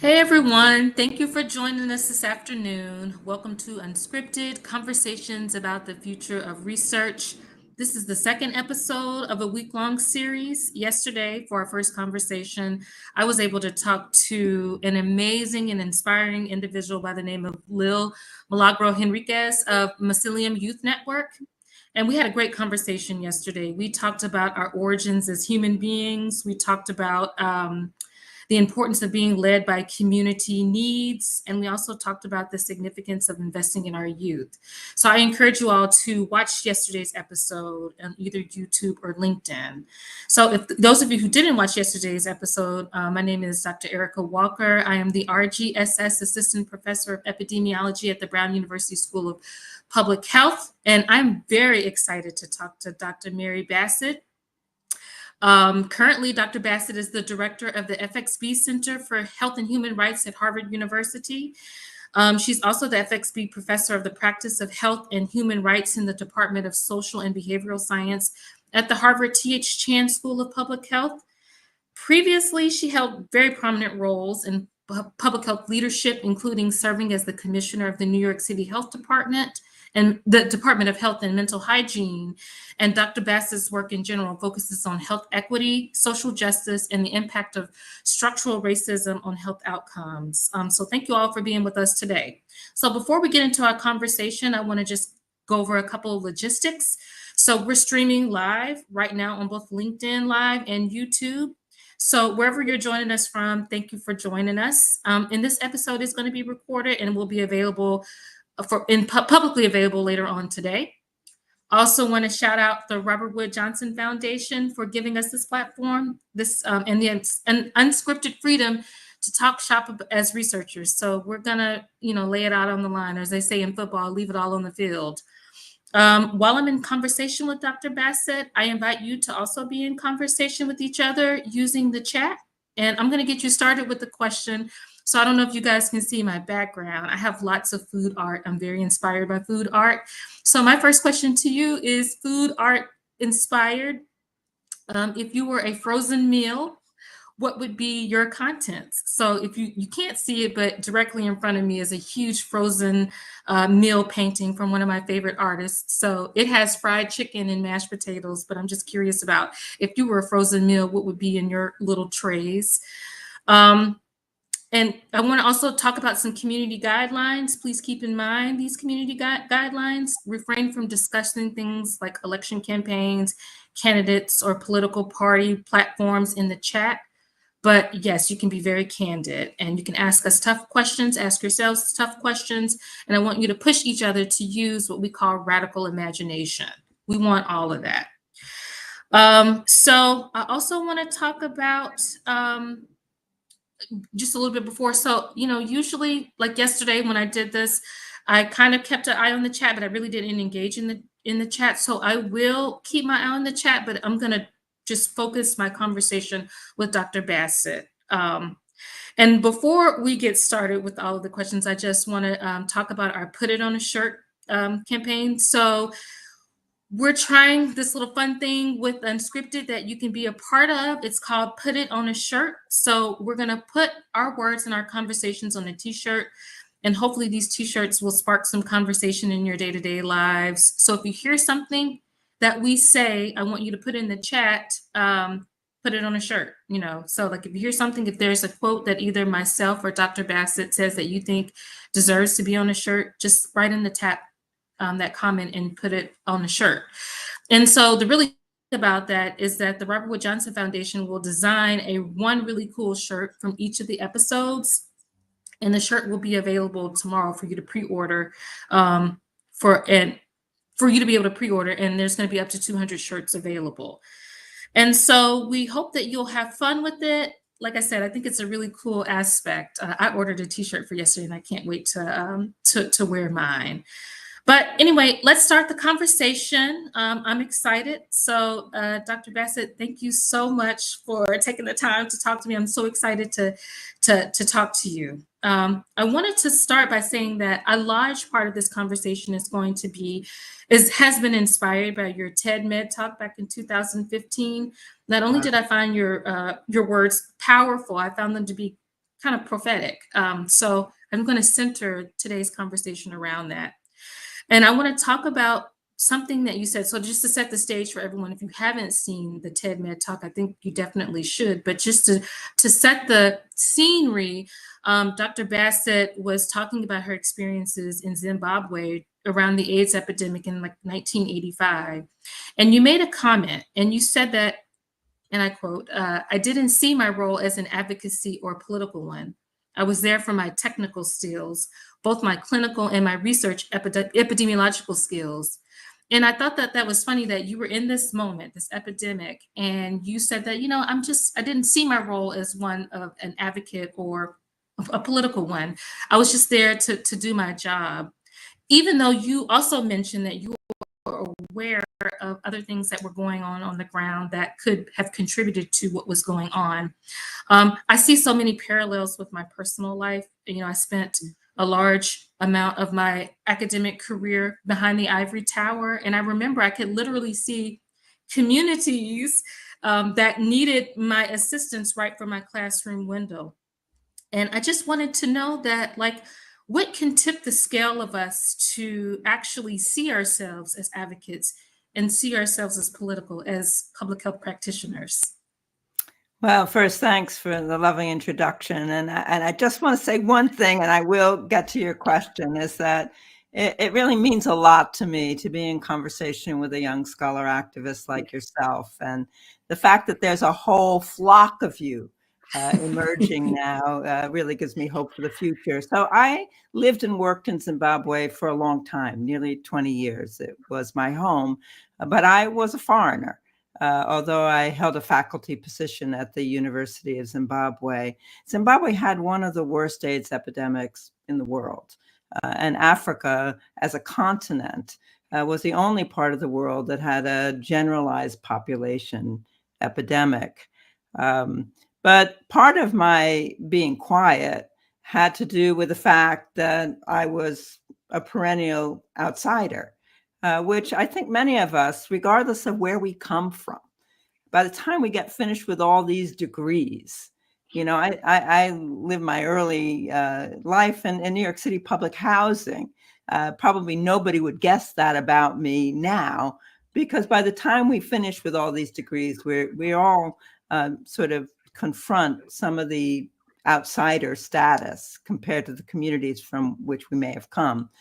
Hey everyone, thank you for joining us this afternoon. Welcome to Unscripted Conversations about the Future of Research. This is the second episode of a week-long series. Yesterday, for our first conversation, I was able to talk to an amazing and inspiring individual by the name of Lil Milagro Henriquez of Mycelium Youth Network. And we had a great conversation yesterday. We talked about our origins as human beings. We talked about the importance of being led by community needs. And we also talked about the significance of investing in our youth. So I encourage you all to watch yesterday's episode on either YouTube or LinkedIn. So if those of you who didn't watch yesterday's episode, my name is Dr. Erica Walker. I am the RGSS Assistant Professor of Epidemiology at the Brown University School of Public Health. And I'm very excited to talk to Dr. Mary Bassett. Currently, Dr. Bassett is the director of the FXB Center for Health and Human Rights at Harvard University. She's also the FXB Professor of the Practice of Health and Human Rights in the Department of Social and Behavioral Science at the Harvard T.H. Chan School of Public Health. Previously, she held very prominent roles in public health leadership, including serving as the commissioner of the New York City Health Department and the Department of Health and Mental Hygiene. And Dr. Bassett's work in general focuses on health equity, social justice, and the impact of structural racism on health outcomes. So thank you all for being with us today. So before we get into our conversation, I want to just go over a couple of logistics. So we're streaming live right now on both LinkedIn Live and YouTube. So wherever you're joining us from, thank you for joining us. And this episode is going to be recorded and will be available publicly available later on today. Also want to shout out the Robert Wood Johnson Foundation for giving us this platform, and unscripted freedom to talk shop as researchers. So we're gonna, lay it out on the line, or as they say in football, leave it all on the field. While I'm in conversation with Dr. Bassett, I invite you to also be in conversation with each other using the chat. And I'm going to get you started with the question. So I don't know if you guys can see my background. I have lots of food art. I'm very inspired by food art. So my first question to you is food art inspired? If you were a frozen meal, what would be your contents? So if you can't see it, but directly in front of me is a huge frozen meal painting from one of my favorite artists. So it has fried chicken and mashed potatoes, but I'm just curious about if you were a frozen meal, what would be in your little trays? And I want to also talk about some community guidelines. Please keep in mind these community guidelines. Refrain from discussing things like election campaigns, candidates, or political party platforms in the chat. But yes, you can be very candid and you can ask us tough questions, ask yourselves tough questions. And I want you to push each other to use what we call radical imagination. We want all of that. So I also want to talk about just a little bit before. So, usually like yesterday when I did this, I kind of kept an eye on the chat, but I really didn't engage in the chat. So I will keep my eye on the chat, but I'm going to just focus my conversation with Dr. Bassett. And before we get started with all of the questions, I just want to talk about our Put It on a Shirt campaign. So we're trying this little fun thing with Unscripted that you can be a part of. It's called Put It on a Shirt. So we're going to put our words and our conversations on a t-shirt. And hopefully these t-shirts will spark some conversation in your day-to-day lives. So if you hear something that we say, I want you to put in the chat, put it on a shirt, So like if you hear something, if there's a quote that either myself or Dr. Bassett says that you think deserves to be on a shirt, just write in the chat that comment and put it on the shirt. And so the really about that is that the Robert Wood Johnson Foundation will design one really cool shirt from each of the episodes. And the shirt will be available tomorrow for you to pre-order for you to be able to pre-order. And there's going to be up to 200 shirts available. And so we hope that you'll have fun with it. Like I said, I think it's a really cool aspect. I ordered a t-shirt for yesterday and I can't wait to wear mine. But anyway, let's start the conversation. I'm excited. So Dr. Bassett, thank you so much for taking the time to talk to me. I'm so excited to talk to you. I wanted to start by saying that a large part of this conversation has been inspired by your TED Med talk back in 2015. Not only did I find your words powerful, I found them to be kind of prophetic. So I'm going to center today's conversation around that. And I want to talk about something that you said. So just to set the stage for everyone, if you haven't seen the TED Med Talk, I think you definitely should. But just to set the scenery, Dr. Bassett was talking about her experiences in Zimbabwe around the AIDS epidemic in like 1985. And you made a comment and you said that, and I quote, I didn't see my role as an advocacy or political one. I was there for my technical skills, both my clinical and my research epidemiological skills. And I thought that that was funny that you were in this moment, this epidemic, and you said that, I didn't see my role as one of an advocate or a political one. I was just there to do my job. Even though you also mentioned that you were aware of other things that were going on the ground that could have contributed to what was going on. I see so many parallels with my personal life. I spent a large amount of my academic career behind the ivory tower. And I remember I could literally see communities that needed my assistance right from my classroom window. And I just wanted to know that, like, what can tip the scale of us to actually see ourselves as advocates and see ourselves as as public health practitioners? Well, first, thanks for the lovely introduction. And I just want to say one thing, and I will get to your question, is that it really means a lot to me to be in conversation with a young scholar activist like yourself. And the fact that there's a whole flock of you emerging now really gives me hope for the future. So I lived and worked in Zimbabwe for a long time, nearly 20 years. It was my home, but I was a foreigner. Although I held a faculty position at the University of Zimbabwe, Zimbabwe had one of the worst AIDS epidemics in the world. And Africa, as a continent, was the only part of the world that had a generalized population epidemic. But part of my being quiet had to do with the fact that I was a perennial outsider. Which I think many of us, regardless of where we come from, by the time we get finished with all these degrees, I lived my early life in New York City public housing. Probably nobody would guess that about me now, because by the time we finish with all these degrees, we all sort of confront some of the outsider status compared to the communities from which we may have come.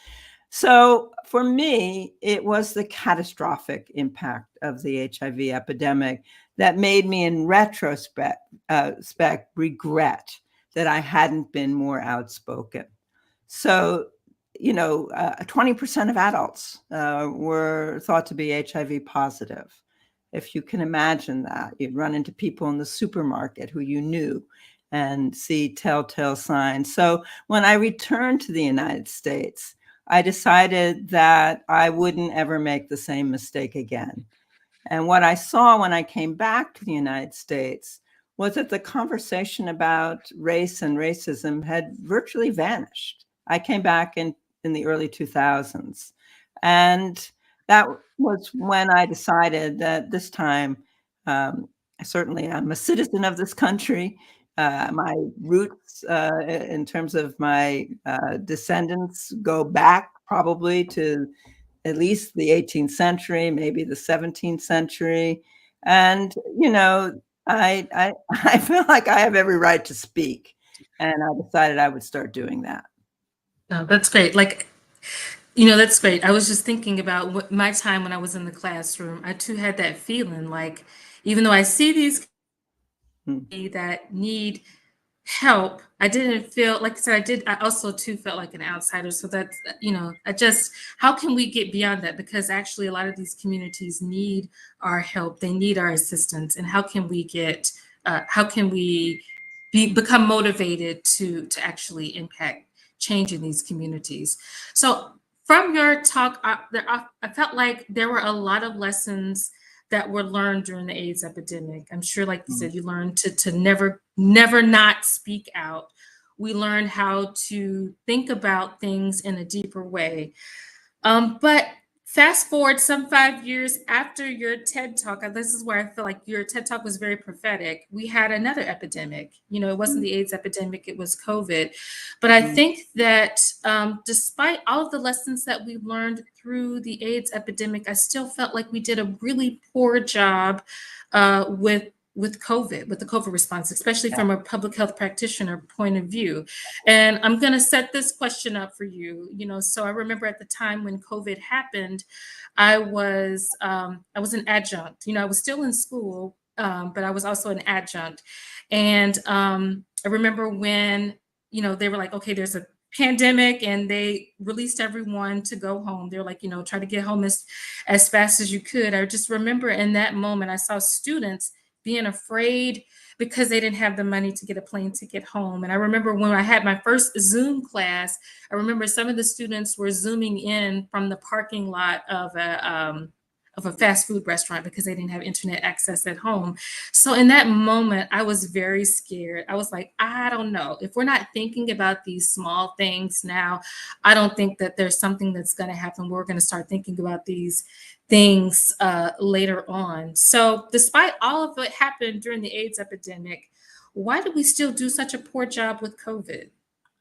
So for me, it was the catastrophic impact of the HIV epidemic that made me, in retrospect, regret that I hadn't been more outspoken. So, 20% of adults were thought to be HIV positive. If you can imagine that, you'd run into people in the supermarket who you knew and see telltale signs. So when I returned to the United States, I decided that I wouldn't ever make the same mistake again. And what I saw when I came back to the United States was that the conversation about race and racism had virtually vanished. I came back in the early 2000s. And that was when I decided that this time, certainly I'm a citizen of this country. My roots in terms of my descendants go back probably to at least the 18th century, maybe the 17th century. And, I feel like I have every right to speak. And I decided I would start doing that. Oh, that's great. That's great. I was just thinking about my time when I was in the classroom. I too had that feeling like, even though I see these that need help, I didn't feel like I said, I also too felt like an outsider. So that's, how can we get beyond that? Because actually a lot of these communities need our help. They need our assistance. And how can we become motivated to actually impact change in these communities? So from your talk, I felt like there were a lot of lessons that were learned during the AIDS epidemic. I'm sure, like you said, you learned to never not speak out. We learned how to think about things in a deeper way. But Fast forward some 5 years after your TED Talk, this is where I feel like your TED Talk was very prophetic. We had another epidemic. It wasn't the AIDS epidemic, it was COVID. But I Mm. think that despite all of the lessons that we learned through the AIDS epidemic, I still felt like we did a really poor job with COVID, with the COVID response, especially Yeah. from a public health practitioner point of view. And I'm going to set this question up for you. So I remember at the time when COVID happened, I was an adjunct. I was still in school, but I was also an adjunct. And I remember when they were like, okay, there's a pandemic, and they released everyone to go home. They're like, try to get home as fast as you could. I just remember in that moment, I saw students being afraid because they didn't have the money to get a plane ticket home. And I remember when I had my first Zoom class, I remember some of the students were Zooming in from the parking lot of a fast food restaurant because they didn't have internet access at home. So in that moment, I was very scared. I was like, I don't know. If we're not thinking about these small things now, I don't think that there's something that's going to happen. We're going to start thinking about these things later on. So, despite all of what happened during the AIDS epidemic, why did we still do such a poor job with COVID?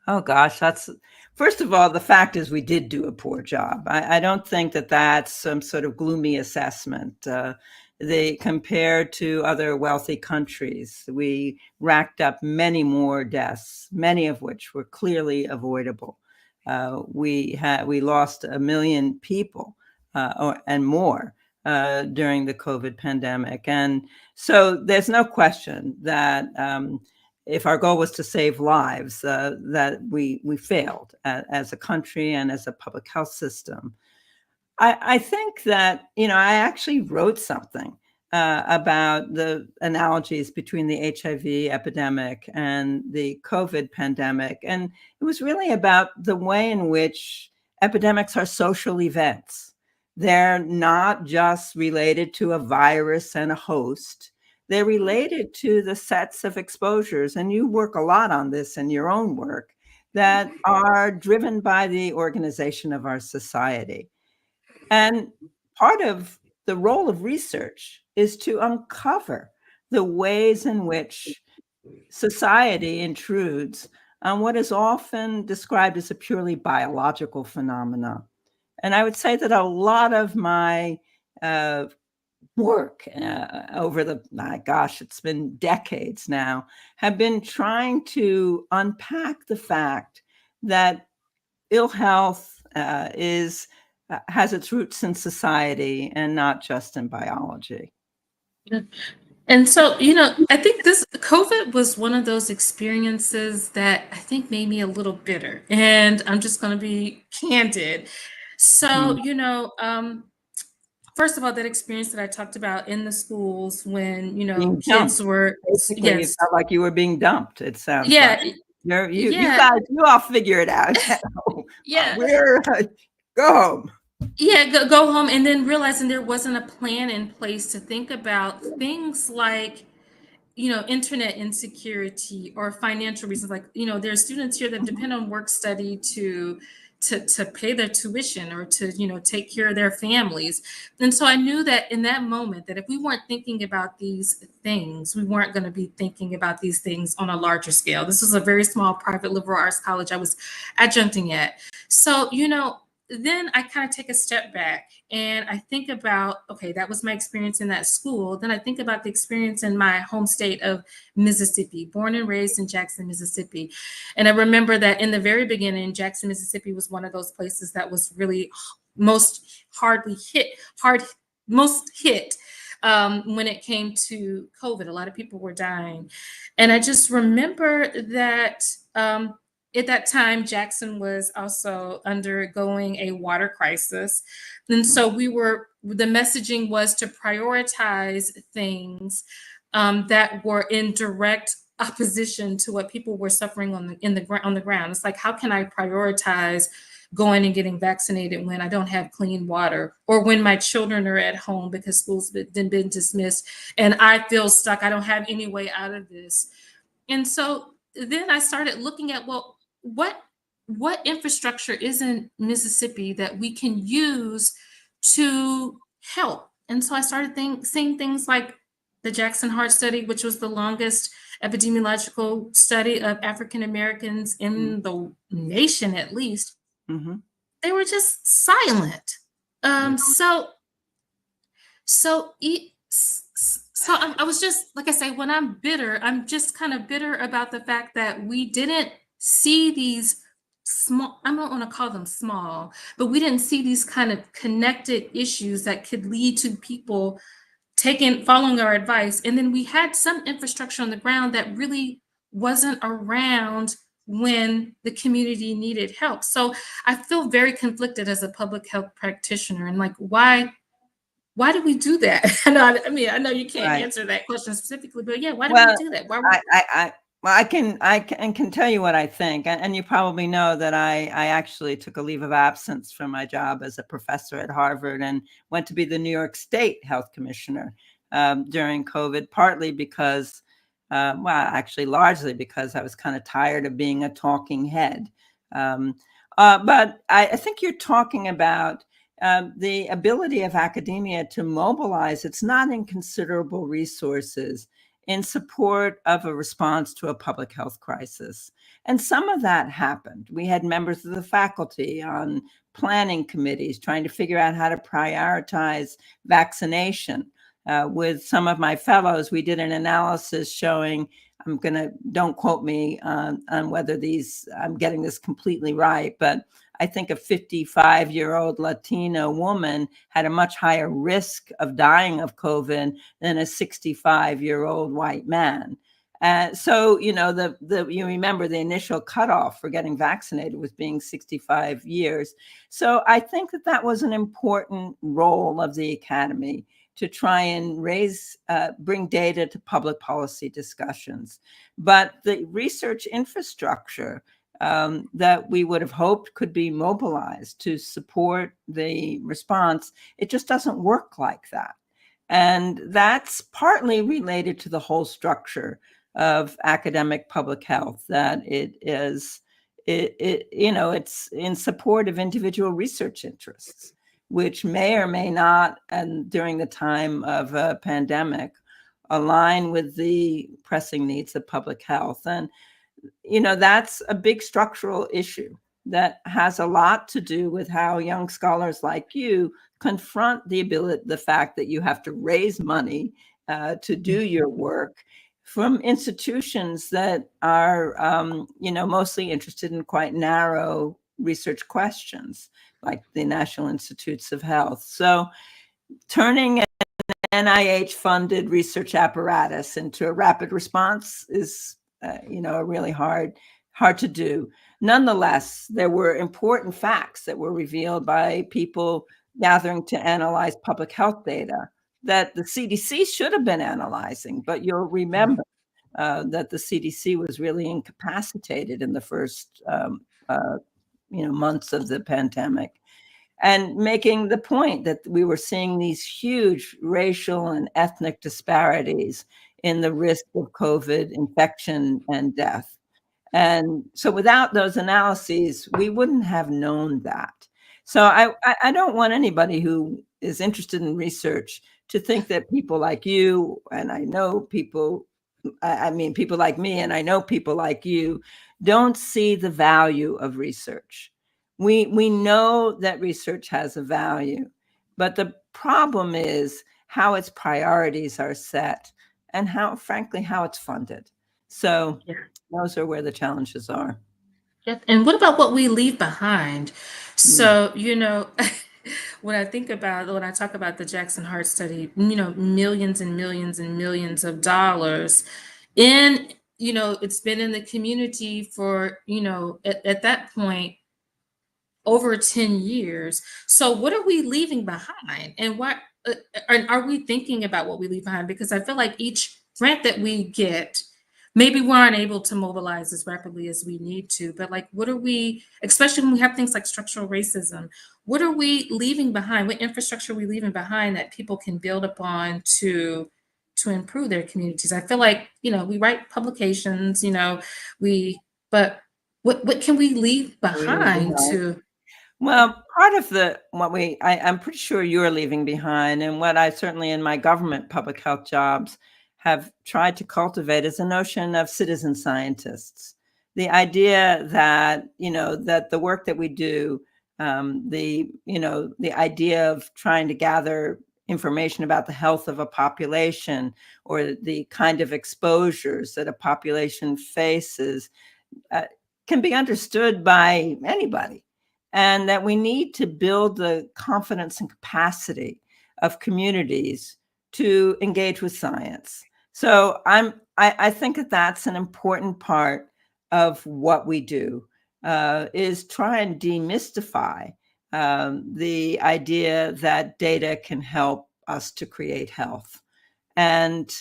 Oh gosh, that's first of all, the fact is we did do a poor job. I don't think that that's some sort of gloomy assessment. They compared to other wealthy countries, we racked up many more deaths, many of which were clearly avoidable. We lost 1 million people and more during the COVID pandemic, and so there's no question that. If our goal was to save lives, that we failed as a country and as a public health system. I think that, I actually wrote something about the analogies between the HIV epidemic and the COVID pandemic. And it was really about the way in which epidemics are social events. They're not just related to a virus and a host. They're related to the sets of exposures. And you work a lot on this in your own work that are driven by the organization of our society. And part of the role of research is to uncover the ways in which society intrudes on what is often described as a purely biological phenomena. And I would say that a lot of my uh, work over my gosh, it's been decades now, have been trying to unpack the fact that ill health is has its roots in society and not just in biology. And so, I think this COVID was one of those experiences that I think made me a little bitter. And I'm just going to be candid. So, Mm. first of all, that experience that I talked about in the schools when, Being kids dumped. were, Basically, it yes, felt like you were being dumped, it sounds like. yeah, You yeah, guys, you all figure it out. yeah, We're go home. yeah, go home, and then realizing there wasn't a plan in place to think about things like internet insecurity or financial reasons. Like, there are students here that Mhm. depend on work study to pay their tuition or to, take care of their families. And so I knew that in that moment that if we weren't thinking about these things, we weren't going to be thinking about these things on a larger scale. This was a very small private liberal arts college I was adjuncting at. So, then I kind of take a step back and I think about, okay, that was my experience in that school. Then I think about the experience in my home state of Mississippi, born and raised in Jackson, Mississippi. And I remember that in the very beginning, Jackson, Mississippi was one of those places that was really most hardly hit, hard, most hit when it came to COVID. A lot of people were dying. And I just remember that at that time, Jackson was also undergoing a water crisis. And so the messaging was to prioritize things that were in direct opposition to what people were suffering on the ground. It's like, how can I prioritize going and getting vaccinated when I don't have clean water, or when my children are at home because school's been dismissed and I feel stuck. I don't have any way out of this. And so then I started looking at, well, what infrastructure is in Mississippi that we can use to help. And so I started seeing things like the Jackson Heart Study, which was the longest epidemiological study of African Americans in the nation, at least. Mm-hmm. They were just silent. Yeah. So so e- so I was just, like I say, when I'm bitter, I'm just kind of bitter about the fact that we didn't see these small, I don't want to call them small, but we didn't see these kind of connected issues that could lead to people following our advice. And then we had some infrastructure on the ground that really wasn't around when the community needed help. So I feel very conflicted as a public health practitioner, and like, why do we do that? I mean, I know you can't Right. answer that question specifically, but yeah, why do we Well, do that? Why I, I, I, well, I can tell you what I think, and you probably know that I actually took a leave of absence from my job as a professor at Harvard and went to be the New York State Health Commissioner during COVID, partly because, well, actually largely because I was kind of tired of being a talking head. Um, but I think you're talking about the ability of academia to mobilize its not inconsiderable resources in support of a response to a public health crisis. And some of that happened. We had members of the faculty on planning committees trying to figure out how to prioritize vaccination. With some of my fellows, we did an analysis showing, don't quote me on whether I'm getting this completely right, but I think a 55-year-old Latino woman had a much higher risk of dying of COVID than a 65-year-old white man. So, you remember the initial cutoff for getting vaccinated was being 65 years. So I think that was an important role of the academy to try and bring data to public policy discussions. But the research infrastructure that we would have hoped could be mobilized to support the response, it just doesn't work like that. And that's partly related to the whole structure of academic public health, that it's in support of individual research interests, which may or may not, and during the time of a pandemic, align with the pressing needs of public health. And that's a big structural issue that has a lot to do with how young scholars like you confront the fact that you have to raise money to do your work from institutions that are, mostly interested in quite narrow research questions, like the National Institutes of Health. So turning NIH-funded research apparatus into a rapid response is, a really hard to do. Nonetheless, there were important facts that were revealed by people gathering to analyze public health data that the CDC should have been analyzing. But you'll remember that the CDC was really incapacitated in the first months of the pandemic, and making the point that we were seeing these huge racial and ethnic disparities in the risk of COVID infection and death. And so without those analyses, we wouldn't have known that. So I don't want anybody who is interested in research to think that people like you, and I know people, I mean, people like me, and I know people like you, don't see the value of research. We know that research has a value, but the problem is how its priorities are set and frankly, how it's funded. So yeah. those are where the challenges are. Yep. And what about what we leave behind? Mm. So, when I talk about the Jackson Heart Study, millions and millions and millions of dollars in, it's been in the community for, at that point, over 10 years. So what are we leaving behind? And what are we thinking about what we leave behind? Because I feel like each grant that we get, maybe we aren't able to mobilize as rapidly as we need to, but like, what are we, especially when we have things like structural racism, what are we leaving behind? What infrastructure are we leaving behind that people can build upon to improve their communities? I feel like, we write publications, we, but what can we leave Really behind hard. to Well, part of I'm pretty sure you're leaving behind, and what I certainly in my government public health jobs have tried to cultivate is a notion of citizen scientists. The idea that, that the work that we do, the idea of trying to gather information about the health of a population or the kind of exposures that a population faces uh, can be understood by anybody, and that we need to build the confidence and capacity of communities to engage with science. So I think that that's an important part of what we do, is try and demystify the idea that data can help us to create health. And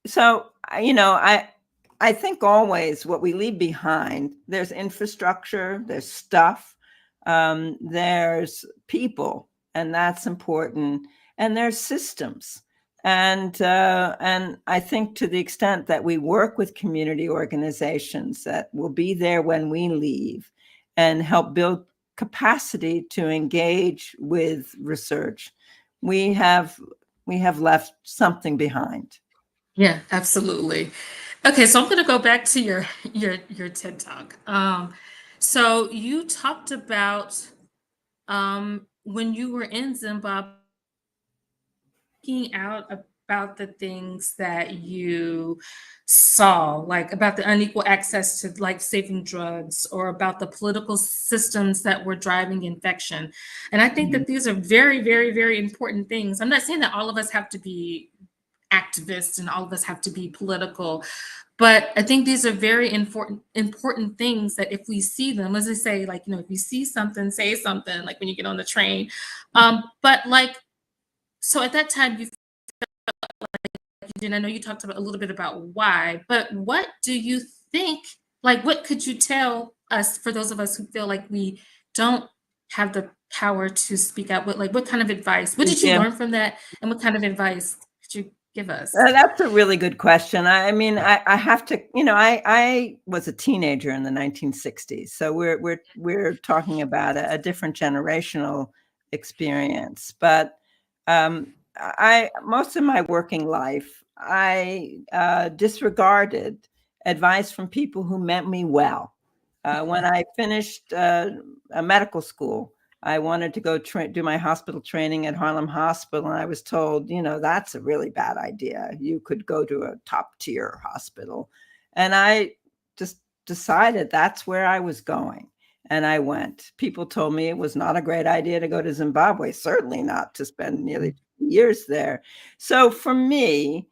so, I think always what we leave behind, there's infrastructure, there's stuff, there's people, and that's important, and there's systems. And I think to the extent that we work with community organizations that will be there when we leave and help build capacity to engage with research, we have we have left something behind. Yeah, absolutely. Okay, so I'm going to go back to your TED Talk. So you talked about when you were in Zimbabwe, speaking out about the things that you saw, like about the unequal access to life-saving drugs or about the political systems that were driving infection. And I think Mhm. that these are very, very, very important things. I'm not saying that all of us have to be activists and all of us have to be political, but I think these are very important things that if we see them, as I say, like, if you see something, say something, like when you get on the train. But like, so at that time you did, I know you talked about a little bit about why, but what do you think, like what could you tell us, for those of us who feel like we don't have the power to speak out, what kind of advice, what did you Yeah. learn from that, and what kind of advice could you give us? That's a really good question. I mean, I have to, I was a teenager in the 1960s, so we're talking about a different generational experience. But I most of my working life, I disregarded advice from people who meant me well. When I finished a medical school, I wanted to go do my hospital training at Harlem Hospital, and I was told, that's a really bad idea. You could go to a top tier hospital. And I just decided that's where I was going. And I went. People told me it was not a great idea to go to Zimbabwe, certainly not to spend nearly 2 years there. So for me,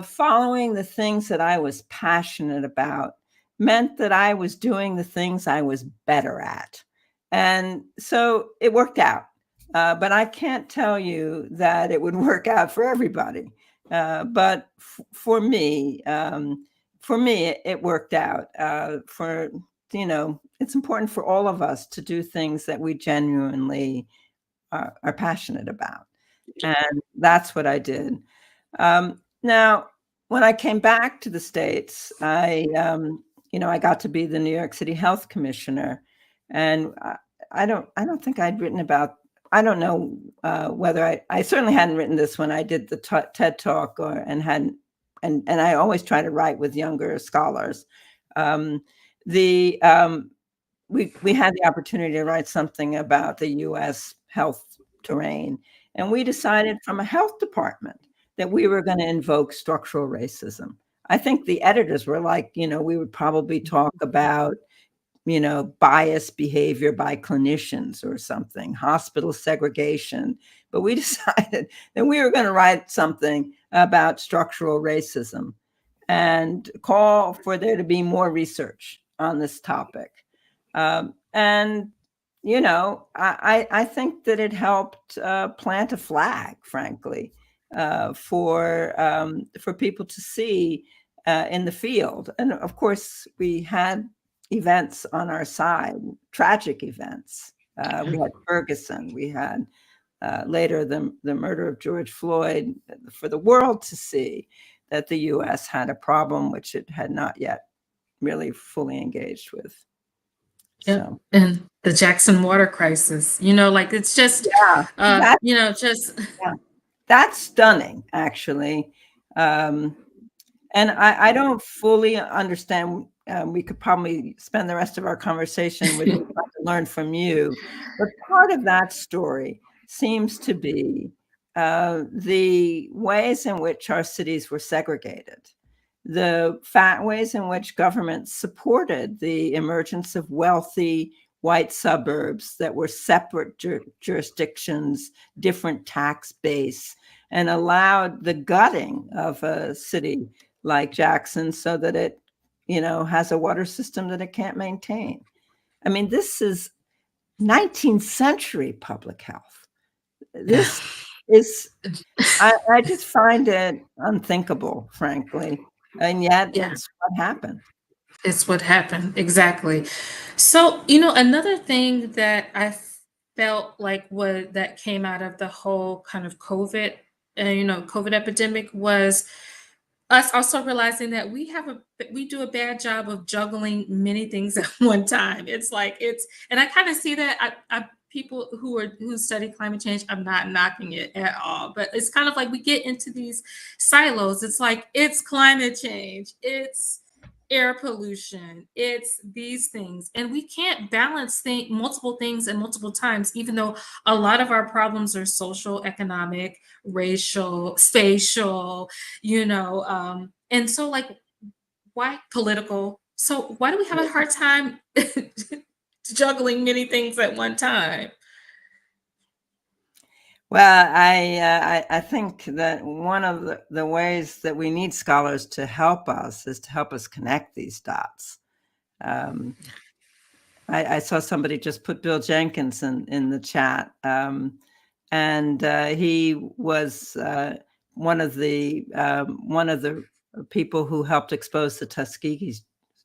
following the things that I was passionate about meant that I was doing the things I was better at. And so it worked out. But I can't tell you that it would work out for everybody. But for me, it worked out. It's important for all of us to do things that we genuinely are passionate about. And that's what I did. Now, when I came back to the States, I got to be the New York City Health Commissioner, and I don't think I'd written about. I don't know whether I certainly hadn't written this when I did the TED Talk, and hadn't, and I always try to write with younger scholars. Um, the we had the opportunity to write something about the U.S. health terrain, and we decided from a health department that we were going to invoke structural racism. I think the editors were like, we would probably talk about, biased behavior by clinicians or something, hospital segregation. But we decided that we were going to write something about structural racism and call for there to be more research on this topic. And I think that it helped plant a flag, frankly, for people to see in the field. And of course, we had events on our side, tragic events. We had Ferguson. We had later the murder of George Floyd, for the world to see that the U.S. had a problem which it had not yet really fully engaged with. Yep. So, And the Jackson water crisis, like it's just, yeah, that, just yeah, that's stunning, actually. Um, And I don't fully understand. We could probably spend the rest of our conversation with me trying to learn from you. But part of that story seems to be the ways in which our cities were segregated, the ways in which governments supported the emergence of wealthy white suburbs that were separate jurisdictions, different tax base, and allowed the gutting of a city like Jackson so that it, has a water system that it can't maintain. I mean, this is 19th century public health. This is, I just find it unthinkable, frankly. And yet yeah, it's what happened. it's what happened. Exactly. So, another thing that I felt like that came out of the whole kind of COVID epidemic was us also realizing that we do a bad job of juggling many things at one time. And I kind of see that people who study climate change, I'm not knocking it at all, but it's kind of like we get into these silos. It's like it's climate change, it's air pollution, it's these things, and we can't balance multiple things at multiple times, even though a lot of our problems are social, economic, racial, spatial, and so like why political, so why do we have a hard time juggling many things at one time? Well, I think that one of the ways that we need scholars to help us is to help us connect these dots. Um, I saw somebody just put Bill Jenkins in the chat, and he was one of the people who helped expose the Tuskegee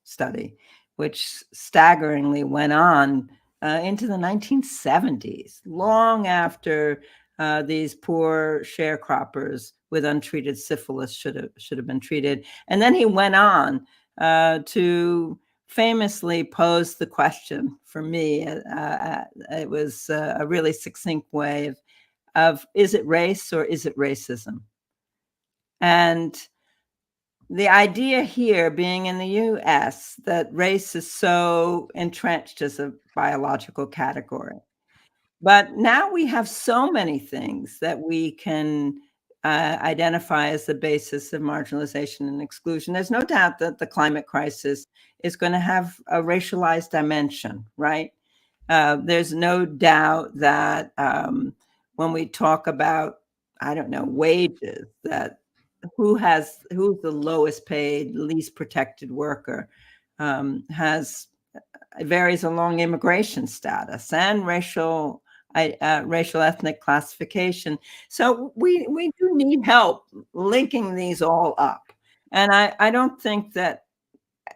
study, which staggeringly went on into the 1970s, long after these poor sharecroppers with untreated syphilis should have been treated. And then he went on to famously posed the question for me. It was a really succinct way of is it race or is it racism? And the idea here being in the US that race is so entrenched as a biological category. But now we have so many things that we can identify as the basis of marginalization and exclusion. There's no doubt that the climate crisis is going to have a racialized dimension, right? There's no doubt that when we talk about, I don't know, wages, that who's the lowest paid, least protected worker has it varies along immigration status and racial ethnic classification. So we do need help linking these all up. And I don't think that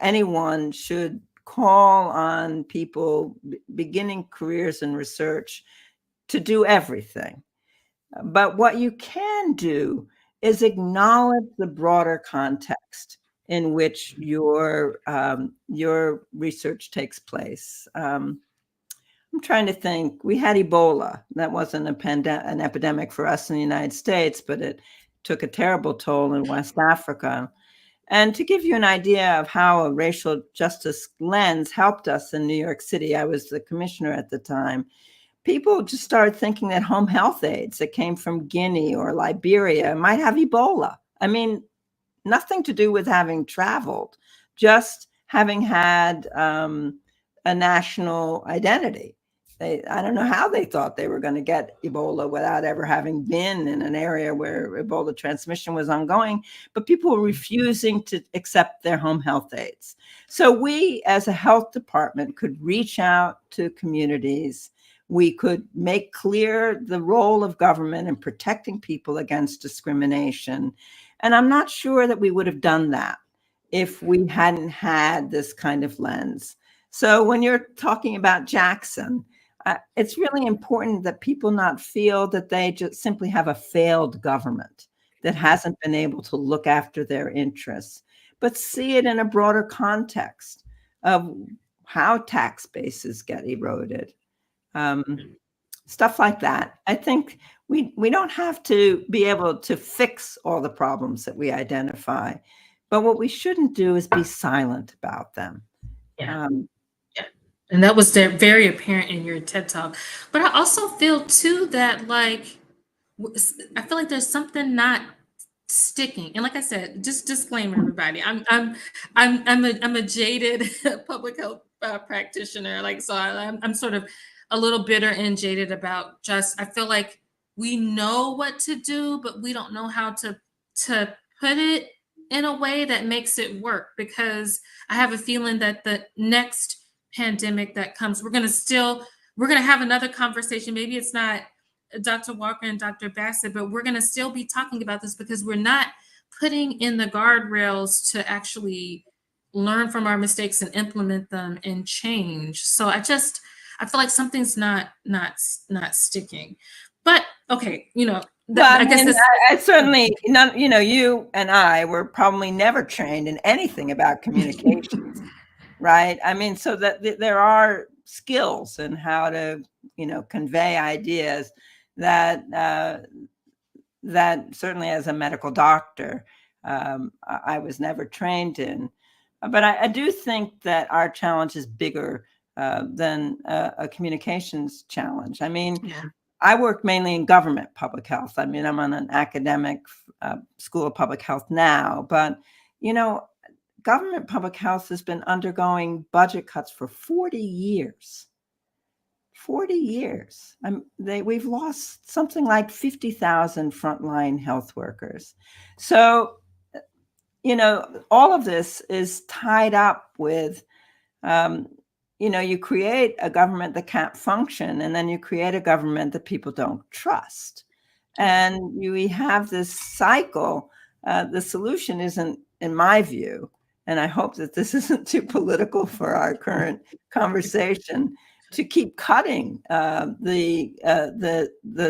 anyone should call on people beginning careers in research to do everything. But what you can do is acknowledge the broader context in which your research takes place. I'm trying to think. We had Ebola. That wasn't an epidemic for us in the United States, but it took a terrible toll in West Africa. And to give you an idea of how a racial justice lens helped us in New York City, I was the commissioner at the time. People just started thinking that home health aides that came from Guinea or Liberia might have Ebola. I mean, nothing to do with having traveled, just having had a national identity. I don't know how they thought they were going to get Ebola without ever having been in an area where Ebola transmission was ongoing, but people were refusing to accept their home health aides. So we, as a health department, could reach out to communities. We could make clear the role of government in protecting people against discrimination. And I'm not sure that we would have done that if we hadn't had this kind of lens. So when you're talking about Jackson, it's really important that people not feel that they just simply have a failed government that hasn't been able to look after their interests, but see it in a broader context of how tax bases get eroded, stuff like that. I think we don't have to be able to fix all the problems that we identify, but what we shouldn't do is be silent about them. Yeah. Yeah. And that was very apparent in your TED talk. But I also feel too that like I feel like there's something not sticking. And like I said, just disclaimer, everybody. I'm a jaded public health practitioner. Like so, I'm sort of a little bitter and jaded about just. I feel like we know what to do, but we don't know how to put it in a way that makes it work. Because I have a feeling that the next pandemic that comes, we're gonna have another conversation. Maybe it's not Dr. Walker and Dr. Bassett, but we're going to still be talking about this because we're not putting in the guardrails to actually learn from our mistakes and implement them and change. So I feel like something's not sticking. But okay, Well, I guess this. I certainly, none, you and I were probably never trained in anything about communications, right? I mean, so that there are skills in how to, convey ideas that that certainly as a medical doctor, I was never trained in. But I do think that our challenge is bigger than a communications challenge. I mean, Yeah. I work mainly in government public health. I mean, I'm on an academic school of public health now, but, government public health has been undergoing budget cuts for 40 years. 40 years. We've lost something like 50,000 frontline health workers. So, all of this is tied up with, you create a government that can't function, and then you create a government that people don't trust. And we have this cycle. The solution isn't, in my view, and I hope that this isn't too political for our current conversation, to keep cutting the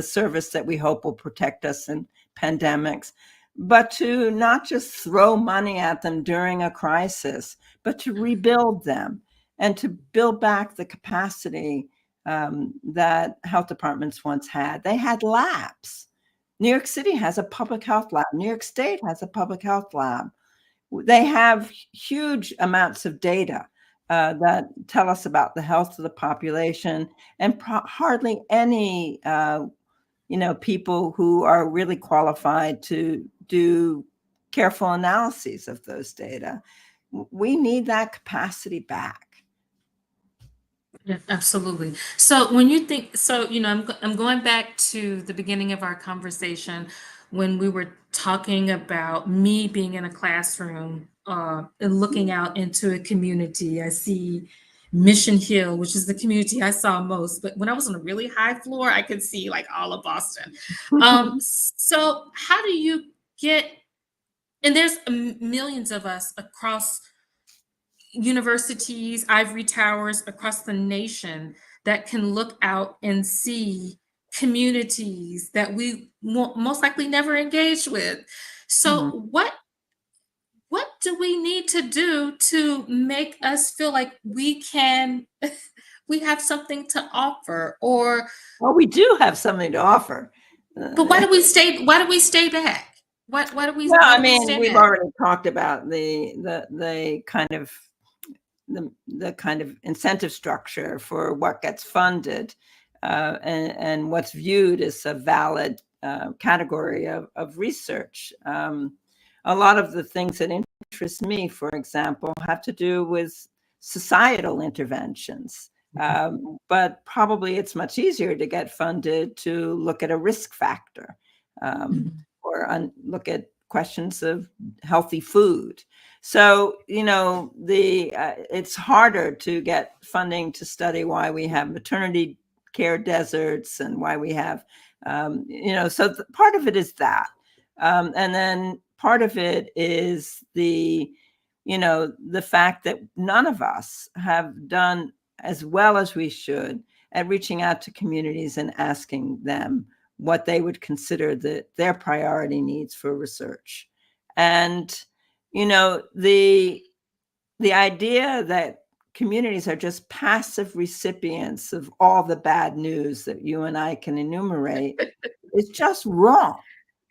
service that we hope will protect us in pandemics, but to not just throw money at them during a crisis, but to rebuild them and to build back the capacity that health departments once had. They had labs. New York City has a public health lab. New York State has a public health lab. They have huge amounts of data that tell us about the health of the population, and hardly any, people who are really qualified to do careful analyses of those data. We need that capacity back. Yeah, absolutely. So when you think, I'm going back to the beginning of our conversation when we were talking about me being in a classroom and looking out into a community. I see Mission Hill, which is the community I saw most. But when I was on a really high floor, I could see like all of Boston. So how do you get? And there's millions of us across universities, ivory towers across the nation that can look out and see communities that we most likely never engaged with. So Mhm. what do we need to do to make us feel like we can we have something to offer? Or Well, we do have something to offer. but why do we stay back? Why do we Well, why I do we mean, stay we've back? already talked about the kind of the kind of incentive structure for what gets funded, and what's viewed as a valid category of research. A lot of the things that interest me, for example, have to do with societal interventions. But probably it's much easier to get funded to look at a risk factor, Mhm. or look at questions of healthy food. So, it's harder to get funding to study why we have maternity care deserts and why we have, so part of it is that. And then part of it is the fact that none of us have done as well as we should at reaching out to communities and asking them what they would consider their priority needs for research. And, the idea that communities are just passive recipients of all the bad news that you and I can enumerate is just wrong.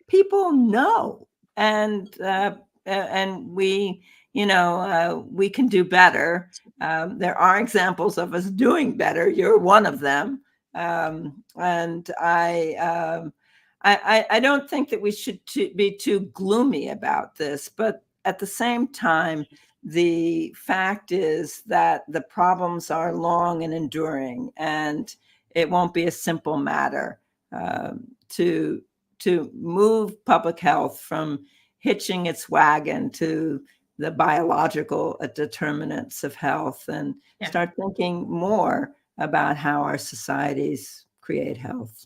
People know, and we, we can do better. There are examples of us doing better. You're one of them, and I don't think that we should be too gloomy about this, but at the same time, the fact is that the problems are long and enduring, and it won't be a simple matter to move public health from hitching its wagon to the biological determinants of health and start thinking more about how our societies create health.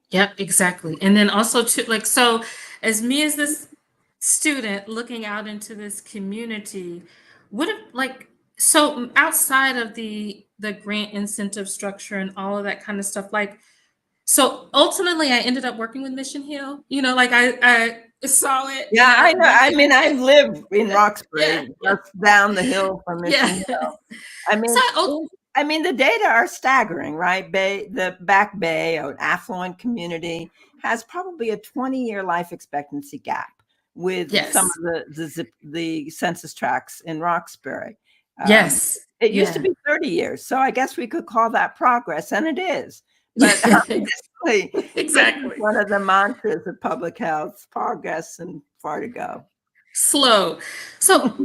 Yep, exactly. And then also to like, so as me as this student looking out into this community, what if like, so outside of the grant incentive structure and all of that kind of stuff, like, so ultimately I ended up working with Mission Hill, like I saw it. Yeah, I know. I mean, I live in Yeah, Roxbury, just down the hill from Mission yeah. Hill. I So mean, the data are staggering, right? the Back Bay, an affluent community, has probably a 20-year life expectancy gap with some yes, of the census tracts in Roxbury. yes, It used to yeah. be 30 years, so I guess we could call that progress, and it is. But obviously, this is Exactly. one of the mantras of public health: progress and far to go. Slow. So,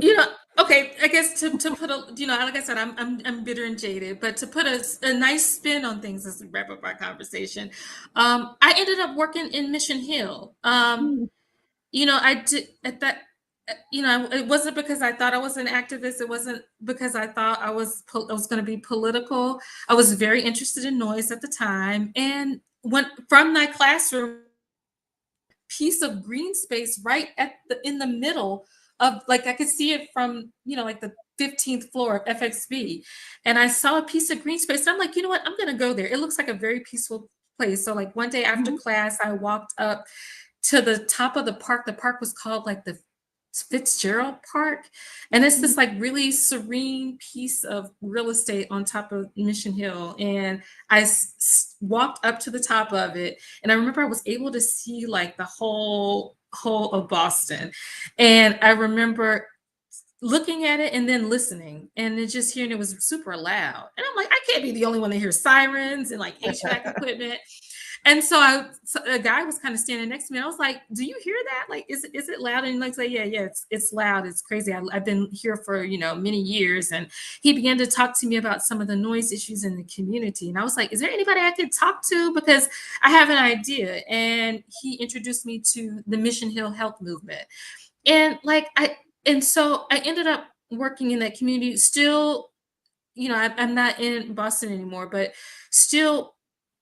okay, I guess to put a, like I said, I'm bitter and jaded, but to put a nice spin on things as we wrap up our conversation, I ended up working in Mission Hill. I did at that, it wasn't because I thought I was an activist. It wasn't because I thought I was going to be political. I was very interested in noise at the time, and when from my classroom piece of green space right in the middle of, like, I could see it from like the 15th floor of FXB, and I saw a piece of green space and I'm like, you know what, I'm gonna go there. It looks like a very peaceful place. So like one day after class I walked up to the top of the park. The park was called like the Fitzgerald Park. And it's this like really serene piece of real estate on top of Mission Hill. And I walked up to the top of it. And I remember I was able to see like the whole of Boston. And I remember looking at it and then listening and then just hearing it was super loud. And I'm like, I can't be the only one that hears sirens and like HVAC equipment. And so a guy was kind of standing next to me. I was like, "Do you hear that? Like, is it loud?" And like, say, "Yeah, it's loud. It's crazy. I've been here for many years." And he began to talk to me about some of the noise issues in the community. And I was like, "Is there anybody I could talk to? Because I have an idea." And he introduced me to the Mission Hill Health Movement. And so I ended up working in that community. Still, I'm not in Boston anymore, but still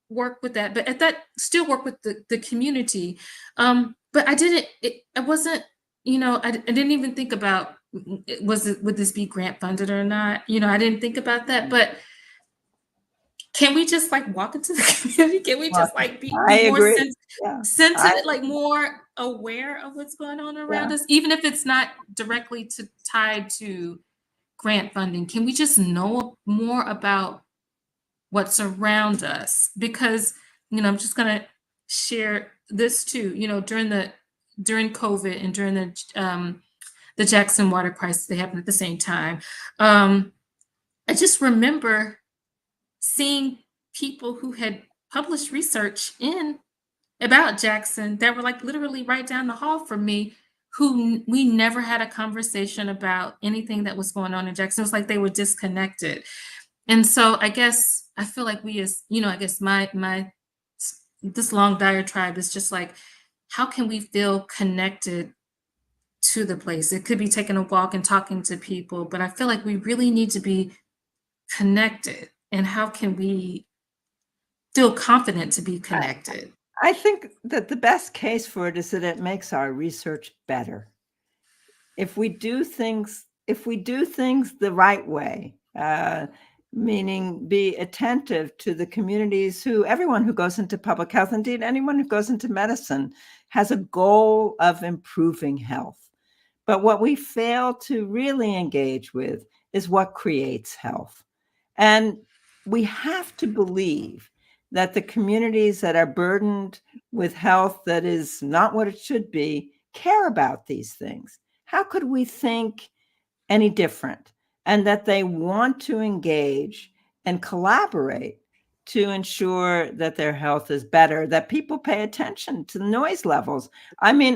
work with that, but at that still work with the community. But I wasn't, I didn't even think about would this be grant funded or not? I didn't think about that. But can we just like walk into the community? Can we Well, just like be I more agree. Yeah, sensitive, like more aware of what's going on around us, even if it's not directly tied to grant funding? Can we just know more about what's around us? Because I'm just going to share this too. During COVID and during the Jackson water crisis, they happened at the same time. I just remember seeing people who had published research in about Jackson that were like literally right down the hall from me, who we never had a conversation about anything that was going on in Jackson. It was like they were disconnected. And so I guess I feel like we as, I guess my this long diatribe is just like, how can we feel connected to the place? It could be taking a walk and talking to people, but I feel like we really need to be connected. And how can we feel confident to be connected? I think that the best case for it is that it makes our research better. If we do things the right way, meaning be attentive to the communities everyone who goes into public health, indeed anyone who goes into medicine, has a goal of improving health. But what we fail to really engage with is what creates health. And we have to believe that the communities that are burdened with health that is not what it should be care about these things. How could we think any different? And that they want to engage and collaborate to ensure that their health is better, that people pay attention to the noise levels. I mean,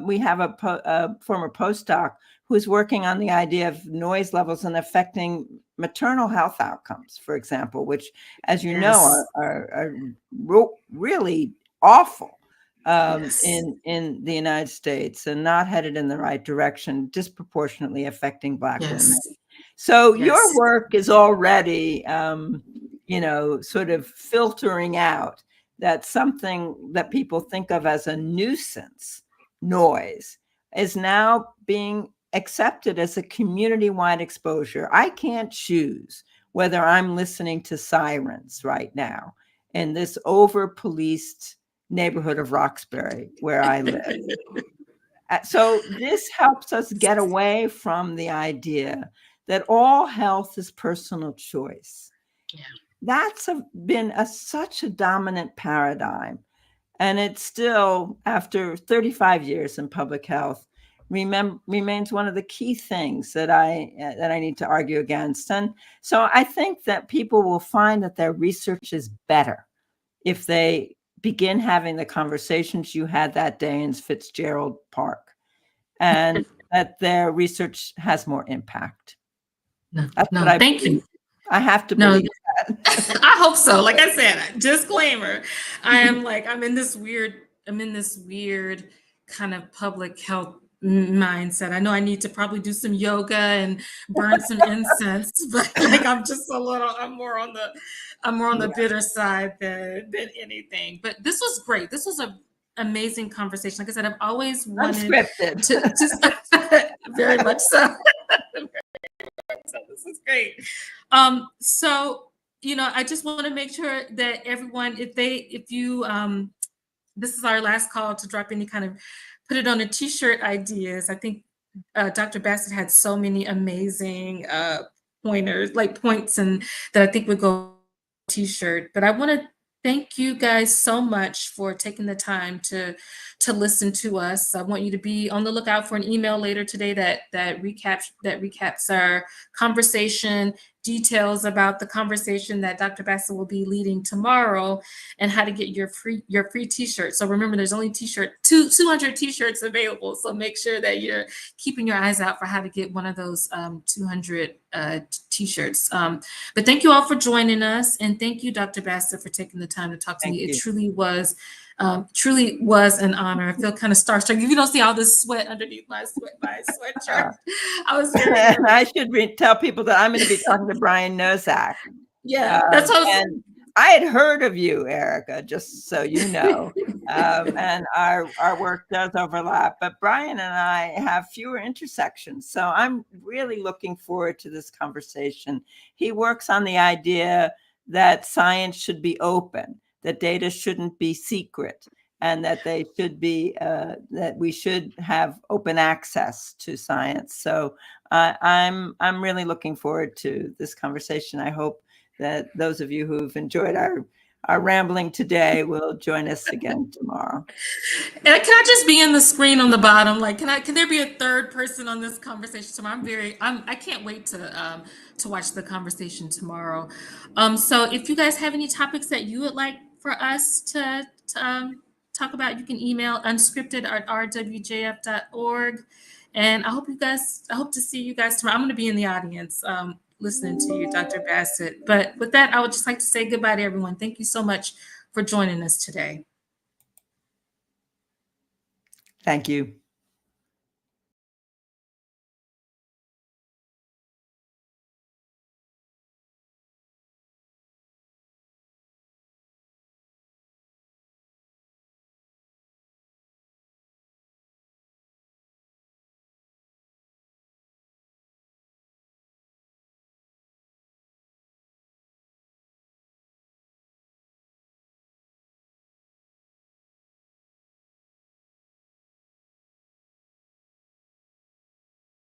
we have a former postdoc who's working on the idea of noise levels and affecting maternal health outcomes, for example, which, as you know, are really awful in the United States and not headed in the right direction, disproportionately affecting Black women. So your work is already, sort of filtering out that something that people think of as a nuisance noise is now being accepted as a community-wide exposure. I can't choose whether I'm listening to sirens right now in this over-policed neighborhood of Roxbury where I live. So this helps us get away from the idea that all health is personal choice. Yeah. That's been such a dominant paradigm. And it's still, after 35 years in public health, remains one of the key things that I need to argue against. And so I think that people will find that their research is better if they begin having the conversations you had that day in Fitzgerald Park, and that their research has more impact. Thank you. I have to believe that. I hope so. Like I said, disclaimer, I'm in this weird kind of public health mindset. I know I need to probably do some yoga and burn some incense, but I'm more on the bitter side than anything. But this was great. This was an amazing conversation. Like I said, I've always wanted Unscripted. to very much so. So this is great. So, I just want to make sure that everyone, if you, this is our last call to drop any kind of, put it on a t-shirt ideas. I think Dr. Bassett had so many amazing points and that I think would go t-shirt. But I want to thank you guys so much for taking the time to listen to us. I want you to be on the lookout for an email later today that recaps our conversation, details about the conversation that Dr. Bassett will be leading tomorrow, and how to get your free t-shirt. So remember, there's only 200 t-shirts available. So make sure that you're keeping your eyes out for how to get one of those 200 t-shirts. But thank you all for joining us, and thank you, Dr. Bassett, for taking the time to talk to me. It truly was an honor. I feel kind of starstruck. If you don't see all this sweat underneath my sweatshirt, I was very nervous. I should tell people that I'm going to be talking to Brian Nozak. Yeah, that's what and I had heard of you, Erica, just so you know. And our work does overlap, but Brian and I have fewer intersections. So I'm really looking forward to this conversation. He works on the idea that science should be open, that data shouldn't be secret, and that they should be that we should have open access to science. So I'm really looking forward to this conversation. I hope that those of you who've enjoyed our rambling today will join us again tomorrow. And can I just be in the screen on the bottom? Like, can there be a third person on this conversation tomorrow? I can't wait to watch the conversation tomorrow. So if you guys have any topics that you would like for us to talk about, you can email unscripted@rwjf.org. And I hope to see you guys tomorrow. I'm going to be in the audience listening to you, Dr. Bassett. But with that, I would just like to say goodbye to everyone. Thank you so much for joining us today. Thank you.